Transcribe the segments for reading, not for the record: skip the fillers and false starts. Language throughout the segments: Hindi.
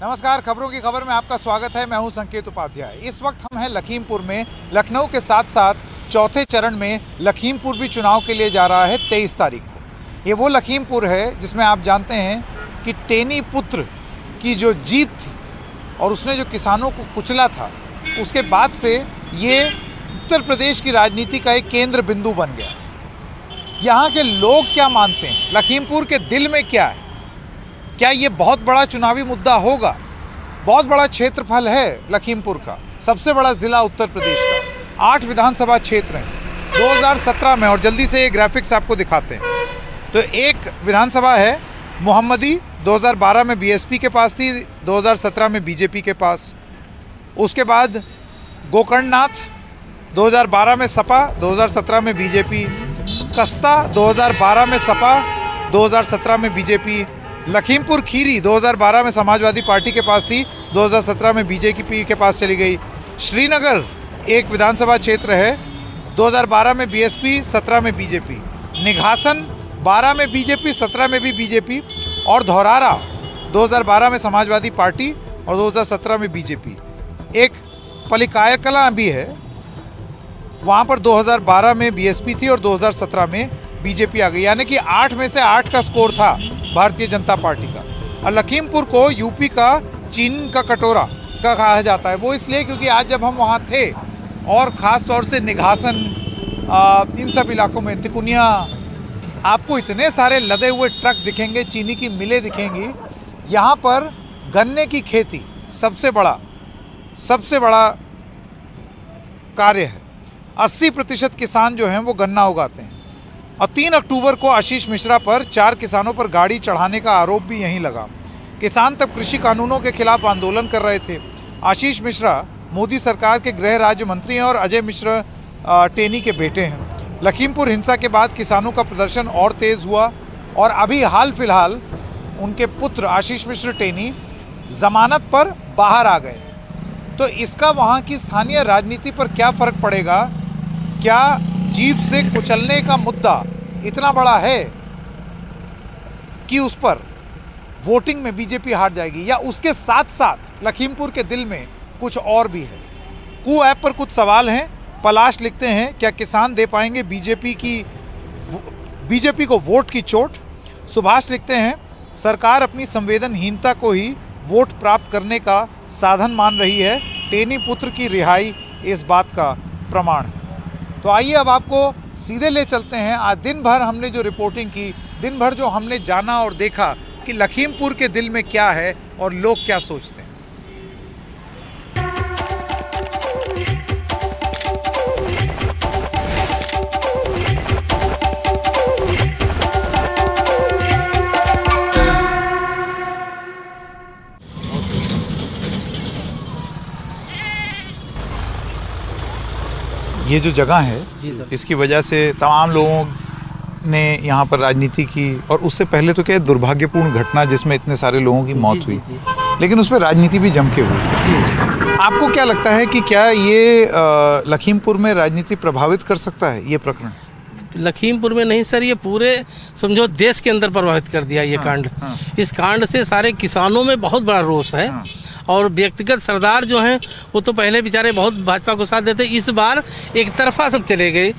नमस्कार, खबरों की खबर में आपका स्वागत है। मैं हूं संकेत उपाध्याय। इस वक्त हम हैं लखीमपुर में। लखनऊ के साथ साथ चौथे चरण में लखीमपुर भी चुनाव के लिए जा रहा है 23 तारीख को। ये वो लखीमपुर है जिसमें आप जानते हैं कि टेनी पुत्र की जो जीत थी और उसने जो किसानों को कुचला था, उसके बाद से ये उत्तर प्रदेश की राजनीति का एक केंद्र बिंदु बन गया। यहाँ के लोग क्या मानते हैं, लखीमपुर के दिल में क्या है, क्या ये बहुत बड़ा चुनावी मुद्दा होगा? बहुत बड़ा क्षेत्रफल है लखीमपुर का, सबसे बड़ा जिला उत्तर प्रदेश का, 8 विधानसभा क्षेत्र हैं 2017 में। और जल्दी से ये ग्राफिक्स आपको दिखाते हैं। तो एक विधानसभा है मोहम्मदी, 2012 में बीएसपी के पास थी, 2017 में बीजेपी के पास। उसके बाद गोकर्णनाथ, 2012 में सपा, 2017 में बीजेपी। कस्ता, 2012 में सपा, 2017 में बीजेपी। लखीमपुर खीरी 2012 में समाजवादी पार्टी के पास थी, 2017 में बीजेपी के पास चली गई। श्रीनगर एक विधानसभा क्षेत्र है, 2012 में बीएसपी, 17 में बीजेपी। निघासन 12 में बीजेपी, 17 में भी बीजेपी। और धौरारा 2012 में समाजवादी पार्टी और 2017 में बीजेपी। एक पलिकायकला भी है, वहाँ पर 2012 में बीएसपी थी और 2017 में बीजेपी आ गई। यानी कि 8 में से 8 का स्कोर था भारतीय जनता पार्टी का। और लखीमपुर को यूपी का चीन का कटोरा का कहा जाता है। वो इसलिए क्योंकि आज जब हम वहाँ थे, और ख़ास तौर से निघासन, इन सब इलाकों में, तिकुनिया, आपको इतने सारे लदे हुए ट्रक दिखेंगे, चीनी की मिलें दिखेंगी। यहाँ पर गन्ने की खेती सबसे बड़ा कार्य है। 80% किसान जो हैं वो गन्ना उगाते हैं। और 3 अक्टूबर को आशीष मिश्रा पर 4 किसानों पर गाड़ी चढ़ाने का आरोप भी यहीं लगा। किसान तब कृषि कानूनों के खिलाफ आंदोलन कर रहे थे। आशीष मिश्रा मोदी सरकार के गृह राज्य मंत्री हैं और अजय मिश्रा टेनी के बेटे हैं। लखीमपुर हिंसा के बाद किसानों का प्रदर्शन और तेज हुआ और अभी हाल फिलहाल उनके पुत्र आशीष मिश्रा टेनी जमानत पर बाहर आ गए। तो इसका वहाँ की स्थानीय राजनीति पर क्या फर्क पड़ेगा? क्या जीप से कुचलने का मुद्दा इतना बड़ा है कि उस पर वोटिंग में बीजेपी हार जाएगी, या उसके साथ साथ लखीमपुर के दिल में कुछ और भी है? कू ऐप पर कुछ सवाल हैं। पलाश लिखते हैं, क्या किसान दे पाएंगे बीजेपी को वोट की चोट? सुभाष लिखते हैं, सरकार अपनी संवेदनहीनता को ही वोट प्राप्त करने का साधन मान रही है। टेनी पुत्र की रिहाई इस बात का प्रमाण है। तो आइए अब आपको सीधे ले चलते हैं। आज दिन भर हमने जो रिपोर्टिंग की, दिन भर जो हमने जाना और देखा कि लखीमपुर के दिल में क्या है और लोग क्या सोचते हैं। ये जो जगह है, इसकी वजह से तमाम लोगों ने यहाँ पर राजनीति की, और उससे पहले तो क्या दुर्भाग्यपूर्ण घटना जिसमें इतने सारे लोगों की मौत हुई, लेकिन उस पर राजनीति भी जम के हुई। आपको क्या लगता है कि क्या ये लखीमपुर में राजनीति प्रभावित कर सकता है ये प्रकरण? लखीमपुर में नहीं सर, ये पूरे समझो देश के अंदर प्रभावित कर दिया ये कांड। इस कांड से सारे किसानों में बहुत बड़ा रोष है। और व्यक्तिगत सरदार जो हैं वो तो पहले बेचारे बहुत भाजपा को साथ देते, इस बार एक तरफा सब चले गए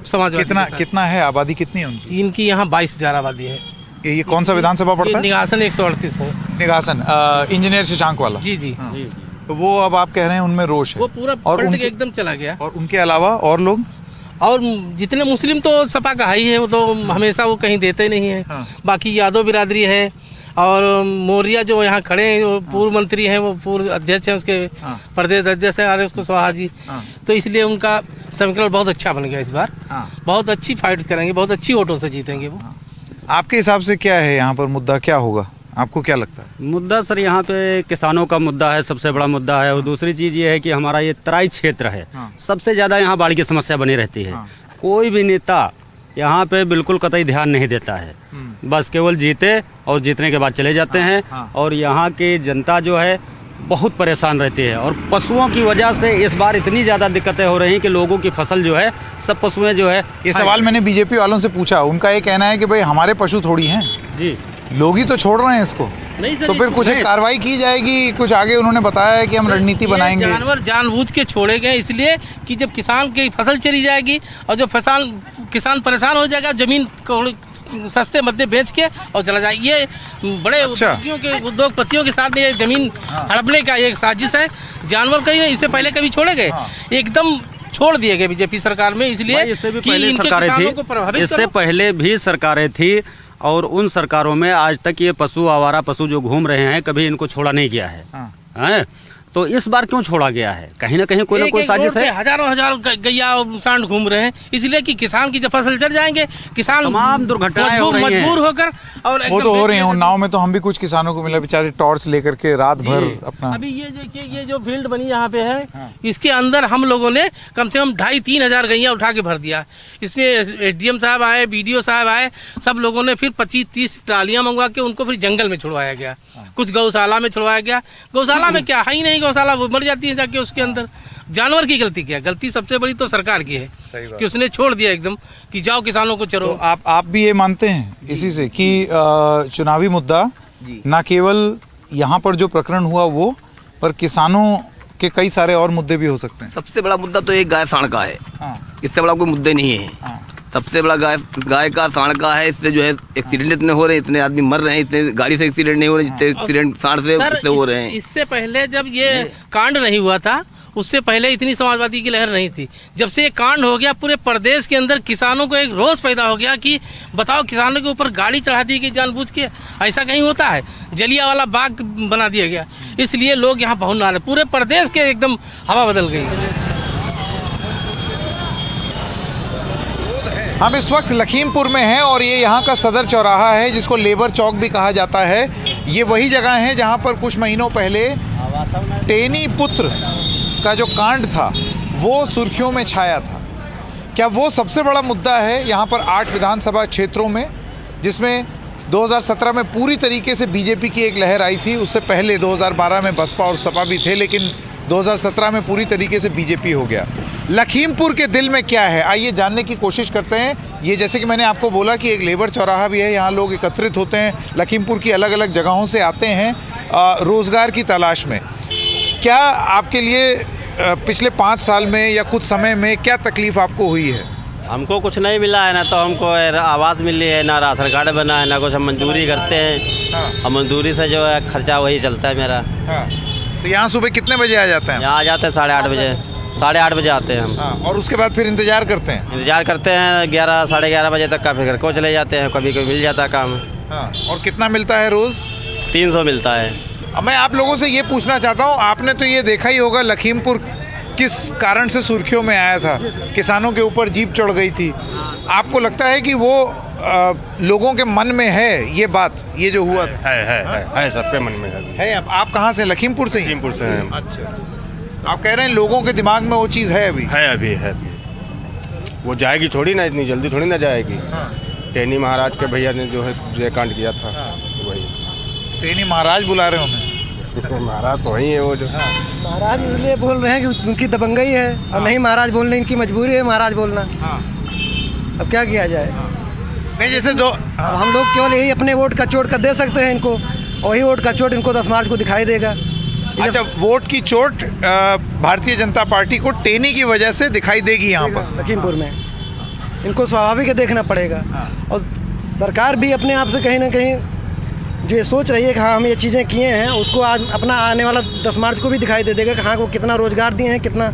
समाजवादी। कितना है आबादी, कितनी है उनकी? इनकी यहाँ 22,000 आबादी है। ये कौन सा विधानसभा पड़ता है? निघासन 138 है। निघासन इंजीनियर शशांक वाला। जी जी। तो वो अब आप कह रहे हैं उनमें रोष है, वो पूरा पलट के एकदम चला गया। और उनके अलावा और लोग, और जितने मुस्लिम तो सपा का ही है, वो तो हमेशा वो कहीं देते नहीं है। बाकी यादव बिरादरी है, और मौर्या जो यहाँ खड़े हैं वो पूर्व मंत्री हैं, वो पूर्व अध्यक्ष हैं, उसके प्रदेश अध्यक्ष हैं RS कुशवाहा जी। तो इसलिए उनका समीकरण बहुत अच्छा बन गया इस बार। बहुत अच्छी फाइट करेंगे, बहुत अच्छी वोटों से जीतेंगे वो। आपके हिसाब से क्या है यहाँ पर मुद्दा, क्या होगा, आपको क्या लगता है? मुद्दा सर यहाँ पे किसानों का मुद्दा है, सबसे बड़ा मुद्दा है। और दूसरी चीज़ ये है कि हमारा ये तराई क्षेत्र है, सबसे ज़्यादा यहाँ बाढ़ की समस्या बनी रहती है। कोई भी नेता यहाँ पे बिल्कुल कतई ध्यान नहीं देता है, बस केवल जीते और जीतने के बाद चले जाते हैं। और यहाँ की जनता जो है बहुत परेशान रहती है, और पशुओं की वजह से इस बार इतनी ज़्यादा दिक्कतें हो रही हैं कि लोगों की फसल जो है, सब पशुएं जो है। ये सवाल मैंने बीजेपी वालों से पूछा, उनका ये कहना है कि भाई हमारे पशु थोड़ी हैं जी, लोग ही तो छोड़ रहे हैं इसको। नहीं सर, तो फिर कुछ एक कार्रवाई की जाएगी, कुछ आगे उन्होंने बताया है कि हम रणनीति बनाएंगे। जानवर जानबूझ के छोड़े गए इसलिए कि जब किसान की फसल चली जाएगी और जो किसान परेशान हो जाएगा, जमीन को सस्ते मध्य बेच के और चला जाए। ये बड़े उद्योगपतियों के साथ ये जमीन हड़पने का एक साजिश है। जानवर कहीं इससे पहले कभी छोड़े गए, एकदम छोड़ दिए गए बीजेपी सरकार में, इसलिए इससे भी पहले सरकारें थी, इससे पहले भी सरकारें थी और उन सरकारों में आज तक ये आवारा पशु जो घूम रहे हैं कभी इनको छोड़ा नहीं गया है। हैं? तो इस बार क्यों छोड़ा गया है? कहीं ना कहीं कोई ना कोई साजिश है। हजारों गैया सांड घूम रहे हैं, इसलिए कि किसान की जब फसल चढ़ जाएंगे, किसान तमाम दुर्घटनाएं मजबूर होकर और वो तो हो रही है। नाव में तो हम भी कुछ किसानों को मिला, बेचारे टॉर्च लेकर के रात भर अपना। अभी ये जो फील्ड बनी यहाँ पे है, इसके अंदर हम लोगों ने कम से कम 2,500-3 हजार गैया उठा के भर दिया। इसमें एसडीएम साहब आए, बीडीओ साहब आए, सब लोगों ने फिर 25-30 ट्रालियां मंगवा के उनको फिर जंगल में छुड़वाया गया, कुछ गौशाला में छुड़वाया गया। गौशाला में क्या है ही नहीं, गौशाला वो मर जाती है जाके उसके अंदर। जानवर की गलती क्या? गलती सबसे बड़ी तो सरकार की है कि उसने छोड़ दिया एकदम कि जाओ किसानों को चरो। तो आप भी ये मानते हैं इसी से कि चुनावी मुद्दा न केवल यहाँ पर जो प्रकरण हुआ वो, पर किसानों के कई सारे और मुद्दे भी हो सकते हैं। सबसे बड़ा मुद्दा तो एक गाय सांड का है, इससे बड़ा कोई मुद्दा नहीं है। सबसे बड़ा गाय का सांड का है। इससे जो है एक्सीडेंट इतने हो रहे हैं, इतने आदमी मर रहे हैं, इतने गाड़ी से एक्सीडेंट नहीं हो रहे जितने एक्सीडेंट सांड से हो रहे हैं। इससे पहले जब ये कांड नहीं हुआ था, उससे पहले इतनी समाजवादी की लहर नहीं थी। जब से ये कांड हो गया, पूरे प्रदेश के अंदर किसानों को एक रोष पैदा हो गया कि बताओ, किसानों के ऊपर गाड़ी चढ़ा दी गई जानबूझ के। ऐसा कहीं होता है? जलियांवाला बाग बना दिया गया, इसलिए लोग यहाँ पहुंच ना रहे। पूरे प्रदेश के एकदम हवा बदल गई। हम इस वक्त लखीमपुर में हैं और ये यहाँ का सदर चौराहा है, जिसको लेबर चौक भी कहा जाता है। ये वही जगह है जहाँ पर कुछ महीनों पहले टेनी पुत्र का जो कांड था वो सुर्खियों में छाया था। क्या वो सबसे बड़ा मुद्दा है यहाँ पर 8 विधानसभा क्षेत्रों में, जिसमें 2017 में पूरी तरीके से बीजेपी की एक लहर आई थी। उससे पहले 2012 में बसपा और सपा भी थे, लेकिन 2017 में पूरी तरीके से बीजेपी हो गया। लखीमपुर के दिल में क्या है, आइए जानने की कोशिश करते हैं। ये जैसे कि मैंने आपको बोला कि एक लेबर चौराहा भी है, यहाँ लोग एकत्रित होते हैं, लखीमपुर की अलग अलग जगहों से आते हैं रोज़गार की तलाश में। क्या आपके लिए पिछले 5 साल में या कुछ समय में क्या तकलीफ़ आपको हुई है? हमको कुछ नहीं मिला है, ना तो हमको आवाज़ मिली है, ना राशन कार्ड बना है, ना कुछ। हम मजदूरी करते हैं और मजदूरी से जो है खर्चा वही चलता है मेरा। तो यहाँ सुबह कितने बजे आ जाते हैं? यहाँ आ जाते हैं 8:30 बजे, 8:30 बजे आते हैं हम। और उसके बाद फिर इंतजार करते हैं? इंतजार करते हैं 11 साढ़े 11 बजे तक का, फिर घर को चले जाते हैं। कभी कभी मिल जाता है काम। और कितना मिलता है रोज़? 300 मिलता है। अब मैं आप लोगों से ये पूछना चाहता हूँ, आपने तो ये देखा ही होगा लखीमपुर किस कारण से सुर्खियों में आया था। किसानों के ऊपर जीप चढ़ गई थी। आपको लगता है कि वो लोगों के मन में है ये बात, ये जो हुआ? है सबके मन में है। आप कहाँ से? लखीमपुर से? लखीमपुर से हैं। अच्छा, आप कह रहे हैं लोगों के दिमाग में वो चीज़ है अभी? है। वो जाएगी थोड़ी ना, इतनी जल्दी थोड़ी ना जाएगी। टेनी महाराज के भैया ने जो है ये कांड किया था, वही। टेनी महाराज बुला रहे उन्हें? महाराज तो वही है वो जो। महाराज इसलिए बोल रहे हैं कि उनकी दबंगई है और नहीं महाराज बोलने, इनकी मजबूरी है महाराज बोलना। अब क्या किया जाए? नहीं, जैसे जो अब हम लोग केवल यही अपने वोट का चोट का दे सकते हैं इनको, और वही वोट का चोट इनको 10 मार्च को दिखाई देगा। अच्छा, वोट की चोट भारतीय जनता पार्टी को टेनी की वजह से दिखाई देगी यहाँ पर लखीमपुर में। इनको स्वाभाविक देखना पड़ेगा। और सरकार भी अपने आप से कहीं ना कहीं जो ये सोच रही है कि हाँ हम ये चीज़ें किए हैं, उसको आज अपना आने वाला 10 मार्च को भी दिखाई दे देगा कि हाँ वो कितना रोजगार दिए हैं, कितना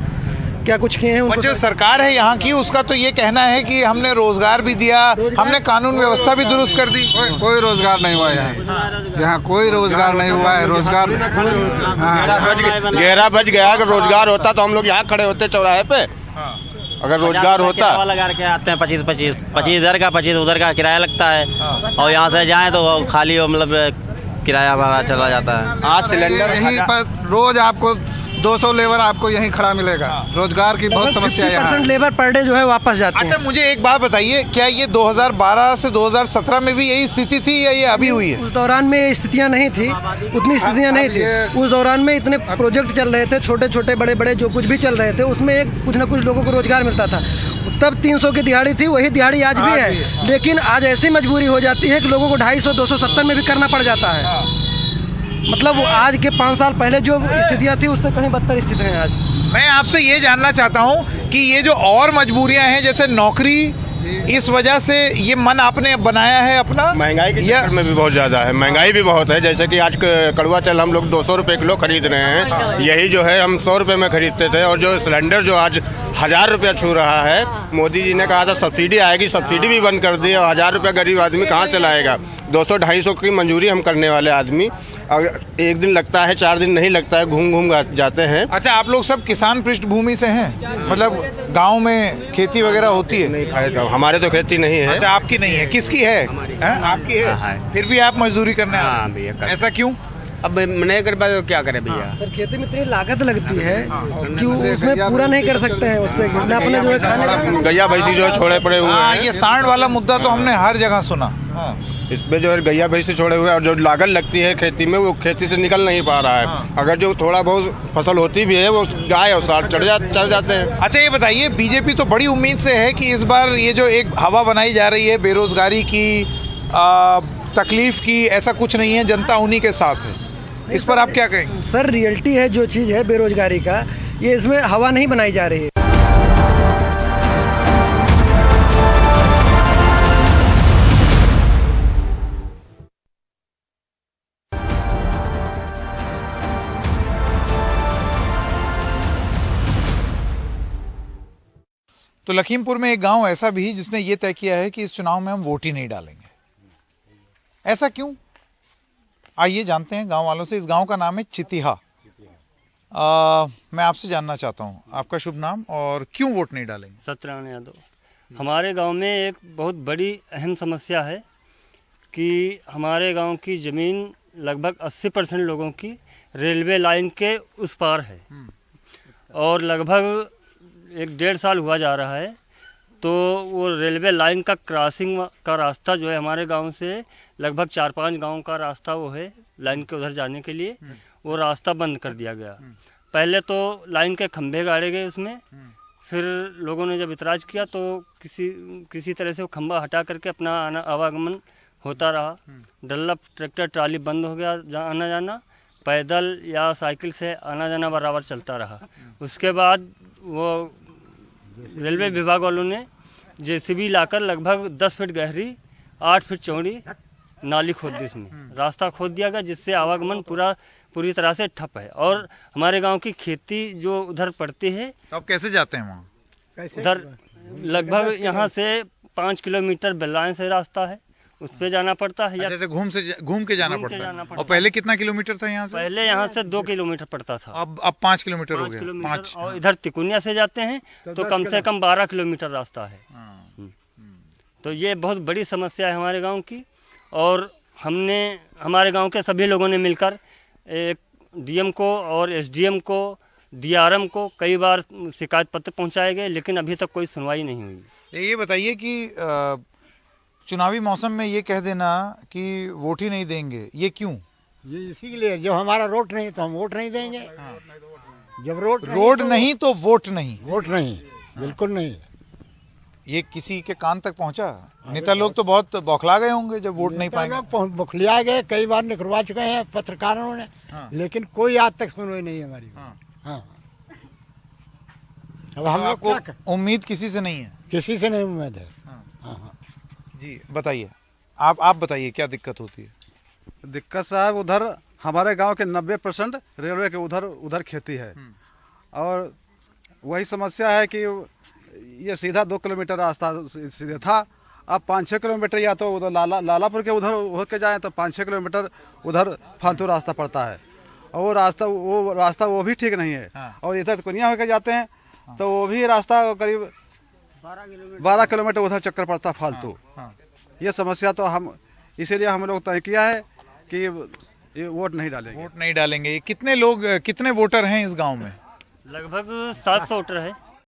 क्या कुछ किए हैं उनको। जो सरकार है यहाँ की, उसका तो ये कहना है कि हमने रोजगार भी दिया, हमने कानून व्यवस्था भी दुरुस्त कर दी। कोई रोजगार नहीं हुआ यहाँ कोई रोजगार नहीं हुआ है। रोजगार 11 बज गया, अगर रोजगार होता तो हम लोग यहाँ खड़े होते चौराहे पे। अगर रोजगार होता लगा के आते हैं 25 इधर का 25 उधर का किराया लगता है, और यहाँ से जाएं तो खाली मतलब किराया हमारा चला जाता है। आज सिलेंडर यहीं पर रोज आपको 200 लेबर आपको यहीं खड़ा मिलेगा। रोजगार की बहुत समस्या यहाँ 50% लेबर पर डे जो है वापस जाते हैं। अच्छा, मुझे एक बात बताइए, क्या ये 2012 से 2017 में भी यही स्थिति थी या ये अभी हुई है? उस दौरान में ये स्थितियाँ नहीं थी, उतनी स्थितियाँ नहीं थी। उस दौरान में इतने प्रोजेक्ट चल रहे थे, छोटे छोटे बड़े बड़े जो कुछ भी चल रहे थे, उसमें एक कुछ ना कुछ लोगों को रोजगार मिलता था। तब 300 की दिहाड़ी थी, वही दिहाड़ी आज भी है, लेकिन आज ऐसी मजबूरी हो जाती है कि लोगों को 250 270 में भी करना पड़ जाता है। मतलब वो आज के 5 साल पहले जो स्थितियाँ थी उससे कहीं बदतर स्थिति है आज। मैं आपसे ये जानना चाहता हूँ कि ये जो और मजबूरियां हैं, जैसे नौकरी, इस वजह से ये मन आपने बनाया है अपना? महंगाई के चक्कर में भी बहुत ज़्यादा है, महंगाई भी बहुत है। जैसे कि आज कड़वा तेल हम लोग 200 रुपये किलो खरीद रहे हैं, यही जो है हम 100 रुपये में खरीदते थे। और जो सिलेंडर जो आज 1000 रुपया छू रहा है, मोदी जी ने कहा था सब्सिडी आएगी, सब्सिडी भी बंद कर दी। और 1000 रुपया गरीब आदमी कहाँ से लाएगा? 200-250 की मंजूरी हम करने वाले आदमी, अगर एक दिन लगता है, 4 दिन नहीं लगता है, घूम घूम जाते हैं। अच्छा, आप लोग सब किसान पृष्ठभूमि से हैं? मतलब गांव में खेती वगैरह होती है? नहीं, हमारे तो खेती नहीं है। अच्छा, आपकी नहीं है, किसकी है? आपकी है, फिर भी आप मजदूरी करने आए? हाँ भैया, ऐसा क्यों? अब नहीं कर पाए तो क्या करें भैया। सर, खेती में इतनी लागत लगती है कि उसमें पूरा नहीं कर सकते हैं, उससे ना अपने जो है खाने गैया भैंसी जो है छोड़े पड़े हुए हैं। ये सांड वाला मुद्दा तो हमने हर जगह सुना। इसमें जो है गैया भैंसी छोड़े हुए हैं, और जो लागत लगती है खेती में, वो खेती से निकल नहीं पा रहा है। अगर जो थोड़ा बहुत फसल होती भी है, वो गाय और साल चल जाते हैं। अच्छा, ये बताइए, बीजेपी तो बड़ी उम्मीद से है कि इस बार ये जो एक हवा बनाई जा रही है बेरोजगारी की, तकलीफ की, ऐसा कुछ नहीं है, जनता उन्हीं के साथ है। इस पर आप क्या कहेंगे? सर, रियलिटी है जो चीज़ है बेरोजगारी का, ये इसमें हवा नहीं बनाई जा रही है। तो लखीमपुर में एक गांव ऐसा भी जिसने ये तय किया है कि इस चुनाव में हम वोट ही नहीं डालेंगे। ऐसा क्यों? आइए जानते हैं गांव वालों से। इस गांव का नाम है चितिहा। मैं आपसे जानना चाहता हूं आपका शुभ नाम और क्यों वोट नहीं डालेंगे? सत्यनारायण यादव। हमारे गांव में एक बहुत बड़ी अहम समस्या है कि हमारे गांव की ज़मीन लगभग 80% लोगों की रेलवे लाइन के उस पार है, और लगभग 1-1.5 साल हुआ जा रहा है। तो वो रेलवे लाइन का क्रॉसिंग का रास्ता जो है हमारे गांव से लगभग 4-5 गांव का रास्ता वो है लाइन के उधर जाने के लिए, वो रास्ता बंद कर दिया गया। पहले तो लाइन के खंभे गाड़े गए उसमें, फिर लोगों ने जब इतराज़ किया तो किसी तरह से वो खंभा हटा करके अपना आवागमन होता रहा। डल्लप ट्रैक्टर ट्राली बंद हो गया, आना जाना पैदल या साइकिल से आना जाना बराबर चलता रहा। उसके बाद वो रेलवे विभाग वालों ने जेसीबी लाकर लगभग 10 फीट गहरी 8 फीट चौड़ी नाली खोद दी, इसमें रास्ता खोद दिया गया, जिससे आवागमन पूरी तरह से ठप है। और हमारे गांव की खेती जो उधर पड़ती है, तो आप कैसे जाते हैं वहाँ? उधर लगभग यहाँ से 5 किलोमीटर बेलायन से रास्ता है, उस पे जाना पड़ता है, या जैसे घूम के जाना पड़ता है। और पहले कितना किलोमीटर था यहाँ से? पहले यहाँ से 2 किलोमीटर पड़ता था, अब 5 किलोमीटर हो गया। 5। और इधर तिकुनिया से जाते हैं तो कम से कम 12 किलोमीटर रास्ता है। तो ये बहुत बड़ी समस्या है हमारे गांव की, और हमने हमारे गांव के सभी लोगों ने मिलकर एक डीएम को और एसडीएम को, डीआरएम को कई बार शिकायत पत्र पहुंचाए गए, लेकिन अभी तक कोई सुनवाई नहीं हुई। ये बताइए कि चुनावी मौसम में ये कह देना कि वोट ही नहीं देंगे, ये क्यों? ये इसी के लिए, जब हमारा रोड नहीं तो हम वोट नहीं देंगे। जब रोड नहीं तो वोट नहीं। वोट नहीं, बिल्कुल नहीं। ये किसी के कान तक पहुंचा? नेता लोग तो बहुत बौखला गए होंगे जब वोट नहीं पाएंगे। बौखलिया गए, कई बार निकलवा चुके हैं पत्रकारों ने, लेकिन कोई आज तक सुनवाई नहीं है हमारी। अब हम लोग को उम्मीद किसी से नहीं है? किसी से नहीं उम्मीद है। जी बताइए, आप बताइए क्या दिक्कत होती है? दिक्कत साहब, उधर हमारे गांव के 90% रेलवे के उधर खेती है, और वही समस्या है कि ये सीधा 2 किलोमीटर रास्ता सीधे था, अब 5-6 किलोमीटर या तो उधर लालापुर के उधर होके जाएं तो 5-6 किलोमीटर उधर फालतू रास्ता पड़ता है, और वो रास्ता वो भी ठीक नहीं है। और इधर कुनिया होके जाते हैं तो वो भी रास्ता करीब 12 किलोमीटर उधर चक्कर पड़ता फालतू। ये समस्या तो इसीलिए हम लोग तय किया है कि ये वोट नहीं डालेंगे। वोट नहीं डालेंगे। कितने वोटर हैं इस गांव में? लगभग 700 वोटर है।